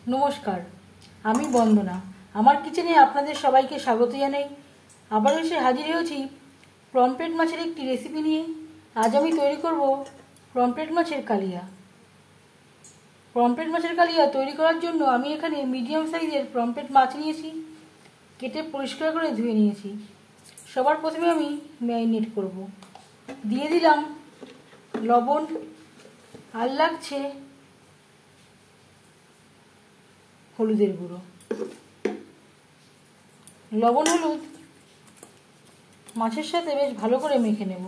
নমস্কার, আমি বন্দনা। আমার কিচেনে আপনাদের সবাইকে স্বাগত জানাই। আবার এসে হাজির হয়েছি পমফ্রেট মাছের একটি রেসিপি নিয়ে। আজ আমি তৈরি করব পমফ্রেট মাছের কালিয়া। পমফ্রেট মাছের কালিয়া তৈরি করার জন্য আমি এখানে মিডিয়াম সাইজের পমফ্রেট মাছ নিয়েছি, কেটে পরিষ্কার করে ধুয়ে নিয়েছি। সবার প্রথমে আমি ম্যারিনেট করব। দিয়ে দিলাম লবণ, আর লাগছে হলুদের গুঁড়ো। লবণ হলুদ মাছের সাথে বেশ ভালো করে মেখে নেব।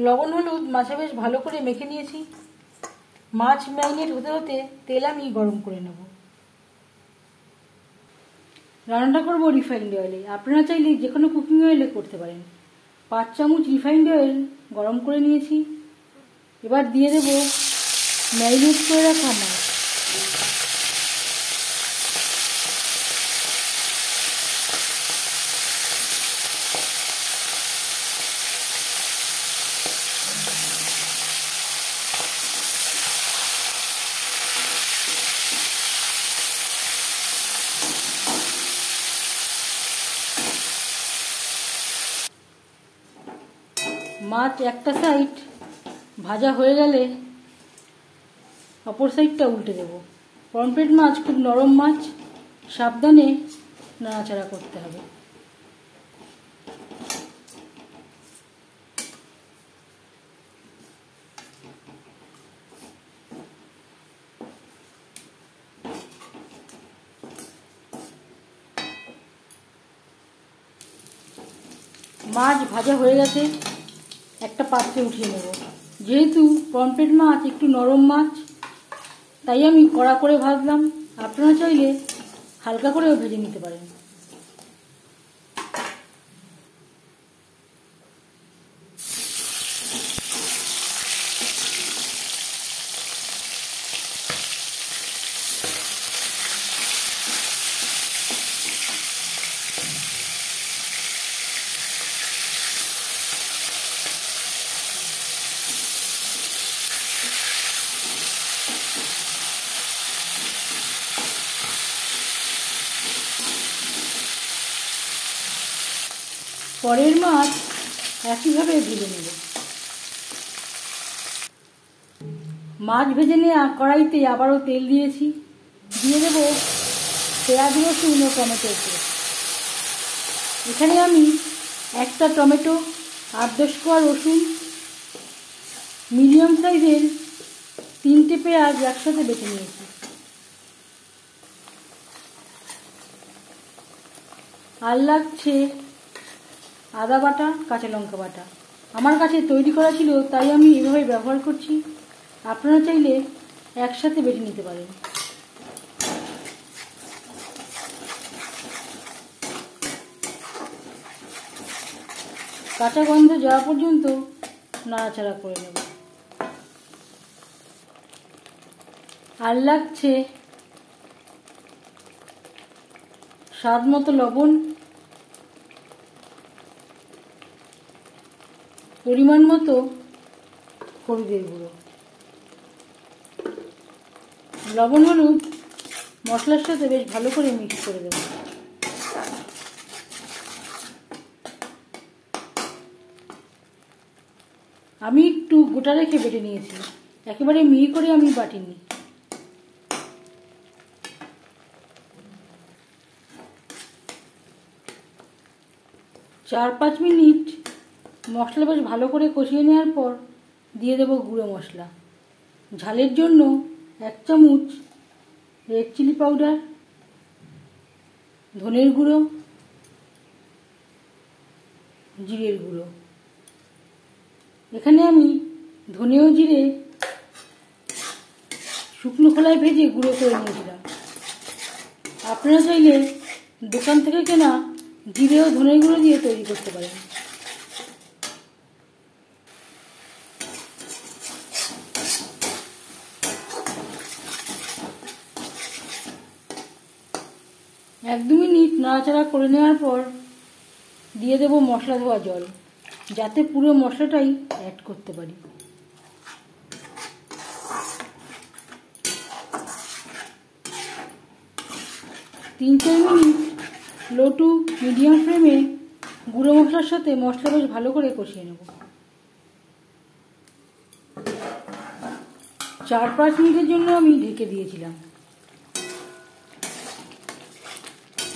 লবণ হলুদ মাছে বেশ ভালো করে মেখে নিয়েছি। মাছ ম্যারিনেট হতে হতে তেল আমি গরম করে নেব। রান্নাটা করবো রিফাইন্ড অয়েলে। আপনারা চাইলে যে কোনো কুকিং অয়েলে করতে পারেন। 5 চামচ রিফাইন্ড অয়েল গরম করে নিয়েছি। এবার দিয়ে দেব ম্যারিনেট করে রাখা মাছ। মাছ একটা সাইড ভাজা হয়ে গেলে অপর সাইডটা উল্টে দেব। পমফ্রেট মাছ খুব নরম মাছ, সাবধানে নাড়াচাড়া করতে হবে। মাছ ভাজা হয়ে গেছে, একটা পাত্রে উঠিয়ে নেব। যেহেতু পমফ্রেট মাছ একটু নরম মাছ, তাই আমি কড়া করে ভাজলাম। আপনারা চাইলে হালকা করেও ভেজে নিতে পারেন। পরের মাছ একইভাবে ভেজে নেব। মাছ ভেজে নেওয়া কড়াইতে আবারও তেল দিয়েছি। দিয়ে দেব পেঁয়াজ, রসুন ও টমেটো। এখানে আমি একটা টমেটো, 8-10 কোয়া রসুন, মিডিয়াম সাইজের 3টে পেঁয়াজ একসাথে বেটে নিয়েছি। আর লাগছে আদা বাটা, কাঁচা লঙ্কা বাটা। আমার কাছে তৈরি করা ছিল, তাই আমি এভাবে ব্যবহার করছি। আপনারা চাইলে একসাথে বেটে নিতে পারেন। কাঁচা গন্ধ যাওয়া পর্যন্ত নাড়াচাড়া করে নেব। আর লাগছে স্বাদ মতো লবণ, পরিমাণ মতো হলুদের গুঁড়ো। লবণ হলুদ মশলার সাথে বেশ ভালো করে মিক্স করে দেব। আমি একটু গোটা রেখে বেটে নিয়েছি, একেবারে মিহি করে আমি বাটিনি। চার 5 মিনিট মশলা বেশ ভালো করে কষিয়ে নেওয়ার পর দিয়ে দেব গুঁড়ো মশলা। ঝালের জন্য 1 চামচ রেড চিলি পাউডার, ধনের গুঁড়ো, জিরের গুঁড়ো। এখানে আমি ধনে ও জিরে শুকনো খোলায় ভেজে গুঁড়ো করে নিয়েছিলাম। আপনারা চাইলে দোকান থেকে কেনা জিরে ও ধনের গুঁড়ো দিয়ে তৈরি করতে পারেন। এক দু মিনিট নাড়াচাড়া করে নেওয়ার পর দিয়ে দেব মশলা ধোয়া জল, যাতে পুরো মশলাটাই অ্যাড করতে পারি। তিন চার মিনিট লো টু মিডিয়াম ফ্লেমে গুঁড়ো মশলার সাথে মশলা বেশ ভালো করে কষিয়ে নেব। 4-5 মিনিটের জন্য আমি ঢেকে দিয়েছিলাম।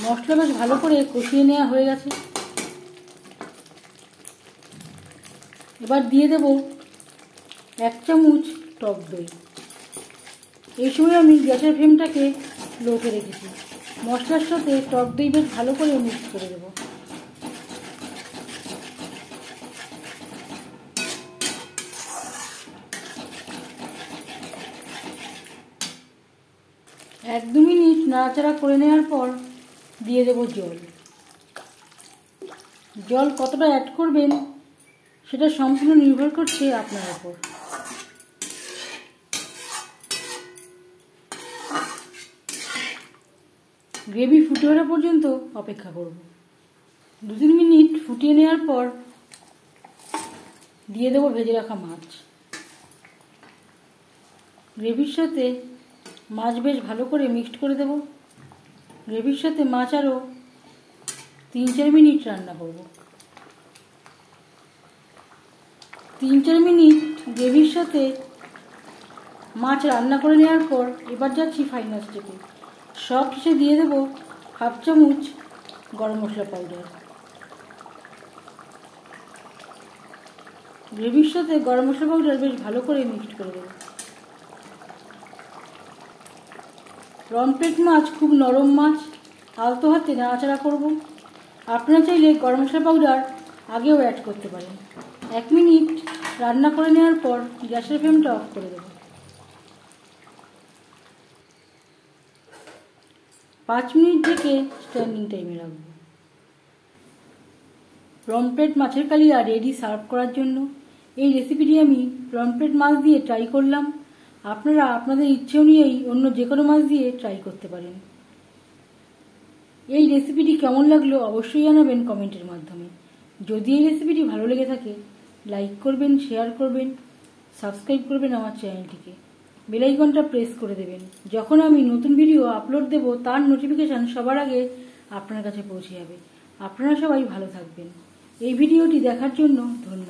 মশলা বেশ ভালো করে কষিয়ে নেওয়া হয়ে গেছে। এবার দিয়ে দেব 1 চামচ টক দই। এই সময় আমি গ্যাসের ফ্লেমটাকে লোতে রেখেছি। মশলার সাথে টক দই বেশ ভালো করে মিক্স করে দেব। এক দু মিনিট নাড়াচাড়া করে নেওয়ার পর দিয়ে দেব জল। জল কতটা অ্যাড করবেন সেটা সম্পূর্ণ নির্ভর করছে আপনার উপর। গ্রেভি ফুটে ওঠা পর্যন্ত অপেক্ষা করব। 2-3 মিনিট ফুটিয়ে নেওয়ার পর দিয়ে দেব ভেজে রাখা মাছ। গ্রেভির সাথে মাছ বেশ ভালো করে মিক্সড করে দেব। গ্রেভির সাথে মাছ আরও 3-4 মিনিট রান্না করব। 3-4 মিনিট গ্রেভির সাথে মাছ রান্না করে নেওয়ার পর এবার যাচ্ছি ফাইনাল স্টেপে। সব শেষে দিয়ে দেব 1/2 চামচ গরম মশলা পাউডার। গ্রেভির সাথে গরম মশলা পাউডার বেশ ভালো করে মিক্সড করে দেব। পমফ্রেট মাছ খুব নরম মাছ, আলতো হাতে নাড়াচাড়া করব। আপনারা চাইলে গরম মশলা পাউডার আগেও অ্যাড করতে পারেন। 1 মিনিট রান্না করে নেওয়ার পর গ্যাসের ফ্লেমটা অফ করে দেব। 5 মিনিট ঢেকে স্ট্যান্ডিং টাইমে রাখবো। পমফ্রেট মাছের কালিয়া রেডি সার্ভ করার জন্য। এই রেসিপিটি আমি পমফ্রেট মাছ দিয়ে ট্রাই করলাম। আপনারা আপনাদের ইচ্ছে অনুযায়ী অন্য যে কোনো মাছ দিয়ে ট্রাই করতে পারেন। এই রেসিপিটি কেমন লাগলো অবশ্যই জানাবেন কমেন্টের মাধ্যমে। যদি এই রেসিপিটি ভালো লেগে থাকে লাইক করবেন, শেয়ার করবেন, সাবস্ক্রাইব করবেন আমার চ্যানেলটিকে। বেল আইকনটা প্রেস করে দেবেন। যখন আমি নতুন ভিডিও আপলোড দেব তার নোটিফিকেশান সবার আগে আপনার কাছে পৌঁছে যাবে। আপনারা সবাই ভালো থাকবেন। এই ভিডিওটি দেখার জন্য ধন্যবাদ।